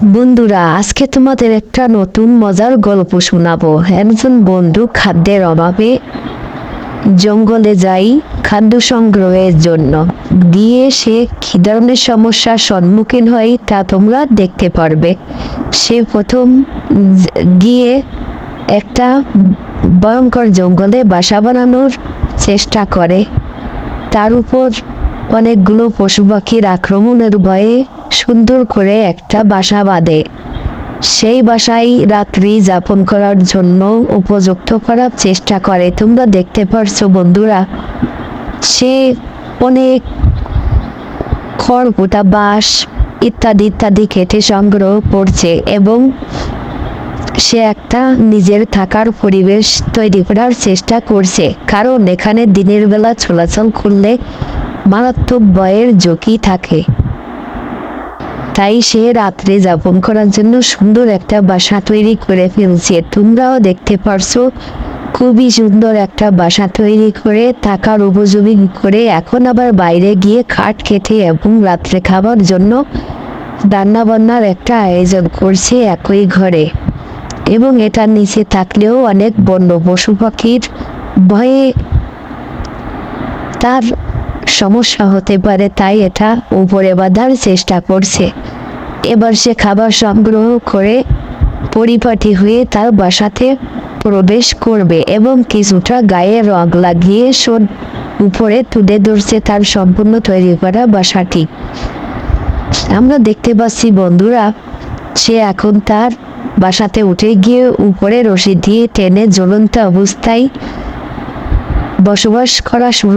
বন্ধুরা, আজকে তোমাদের একটা নতুন মজার গল্প শোনাবো। একজন বন্ধু খাদ্যের অভাবে জঙ্গলে যাই খাদ্য সংগ্রহের জন্য। গিয়ে সে কি ধরনের সমস্যার সম্মুখীন হয় তা তোমরা দেখতে পারবে। সে প্রথম গিয়ে একটা ভয়ঙ্কর জঙ্গলে বাসা বানানোর চেষ্টা করে। তার উপর অনেকগুলো পশু পাখির আক্রমণের ভয়ে সুন্দর করে একটা বাসা বাঁধে। সেই বাসায় রাত্রি যাপন করার জন্য উপযুক্ত করার চেষ্টা করে। তোমরা দেখতে পারছো বন্ধুরা, সে অনেক খড়কুটা বাঁশ ইত্যাদি ইত্যাদি কেটে সংগ্রহ করছে এবং সে একটা নিজের থাকার পরিবেশ তৈরি করার চেষ্টা করছে, কারণ এখানে দিনের বেলা চলাচল করলে মারাত্মক ভয়ের ঝুঁকি থাকে। তাই সে রাত্রে যাপন করার জন্য সুন্দর একটা বাসা তৈরি করে ফেলছে। তোমরাও দেখতে পারছো, খুবই সুন্দর একটা বাসা তৈরি করে থাকার উপযোগী করে এখন আবার বাইরে গিয়ে খাট কেটে এবং রাত্রে খাবার জন্য রান্না বান্নার একটা আয়োজন করছে একই ঘরে। এবং এটার নিচে থাকলেও অনেক বন্য পশু পাখির ভয়ে তার সমস্যা হতে পারে, তাই এটা উপরে বাঁধার চেষ্টা করছে। এবার সে খাবার সংগ্রহ করে পরিপাটি হয়ে তার বাসাতে প্রবেশ করবে এবং কিছুটা গায়ে রং লাগিয়ে উপরে তুলে ধরছে তার সম্পূর্ণ তৈরি করা বাসাটি। আমরা দেখতে পাচ্ছি বন্ধুরা, সে এখন তার বাসাতে উঠে গিয়ে উপরে রশি দিয়ে টেনে ঝুলন্ত অবস্থায় বসবাস করা শুরু